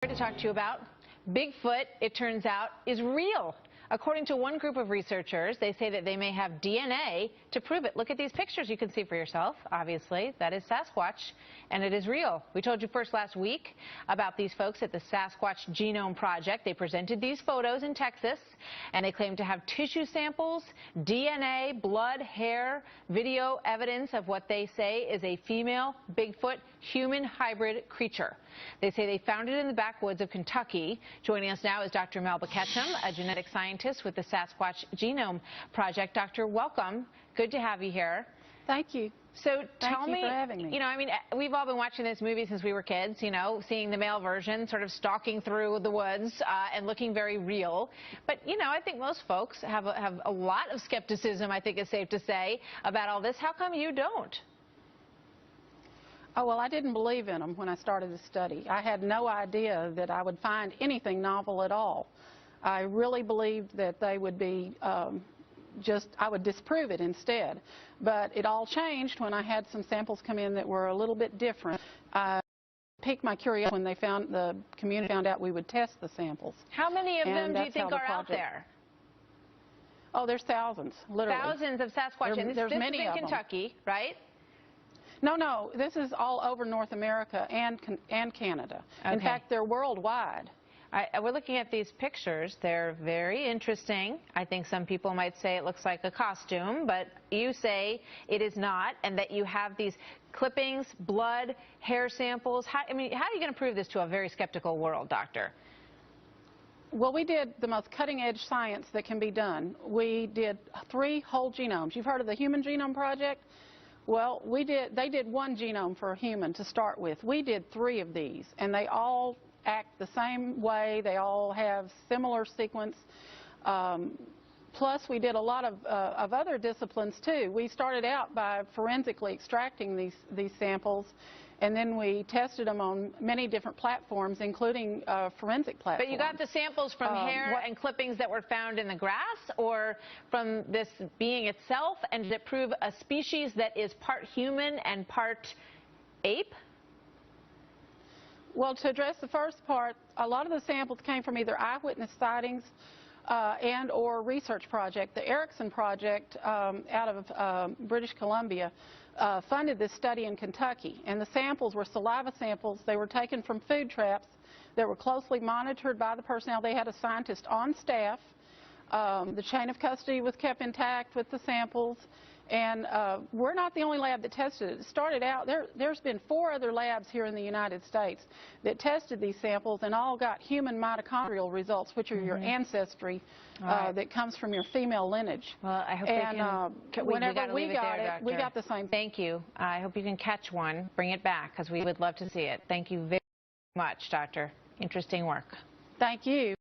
To talk to you about Bigfoot, it turns out, is real. According to one group of researchers, they say that they may have DNA to prove it. Look at these pictures. You can see for yourself, obviously. That is Sasquatch, and it is real. We told you first last week about these folks at the Sasquatch Genome Project. They presented these photos in Texas, and they claim to have tissue samples, DNA, blood, hair, video evidence of what they say is a female Bigfoot human hybrid creature. They say they found it in the backwoods of Kentucky. Joining us now is Dr. Melba Ketchum, a genetic scientist with the Sasquatch Genome Project. Doctor, welcome. Good to have you here. Thank you. So tell me, for having me. I mean, we've all been watching this movie since we were kids, seeing the male version sort of stalking through the woods and looking very real. But, I think most folks have a lot of skepticism, I think it's safe to say, about all this. How come you don't? Oh, well, I didn't believe in them when I started the study. I had no idea that I would find anything novel at all. I really believed that they would be I would disprove it instead. But it all changed when I had some samples come in that were a little bit different. Piqued my curiosity when the community found out we would test the samples. How many of them do you think are out there? Oh, there's thousands, literally. Thousands of Sasquatch. There's many in of them. Kentucky, right? No, this is all over North America and Canada. Okay. In fact, they're worldwide. We're looking at these pictures. They're very interesting. I think some people might say it looks like a costume, but you say it is not, and that you have these clippings, blood, hair samples. How are you going to prove this to a very skeptical world, Doctor? Well, we did the most cutting-edge science that can be done. We did 3 whole genomes. You've heard of the Human Genome Project? Well, they did 1 genome for a human to start with. We did 3 of these, and they all act the same way. They all have similar sequence. Plus, we did a lot of other disciplines, too. We started out by forensically extracting these samples, and then we tested them on many different platforms, including forensic platforms. But you got the samples from hair and clippings that were found in the grass, or from this being itself, and did it prove a species that is part human and part ape? Well, to address the first part, a lot of the samples came from either eyewitness sightings and or research project. The Erickson Project out of British Columbia funded this study in Kentucky, and the samples were saliva samples. They were taken from food traps that were closely monitored by the personnel. They had a scientist on staff. The chain of custody was kept intact with the samples, and we're not the only lab that tested it. It started out, there's been 4 other labs here in the United States that tested these samples and all got human mitochondrial results, which are your ancestry that comes from your female lineage. Well, I hope whenever we got it, we got the same. Thank you. I hope you can catch one, bring it back, because we would love to see it. Thank you very much, Doctor. Interesting work. Thank you.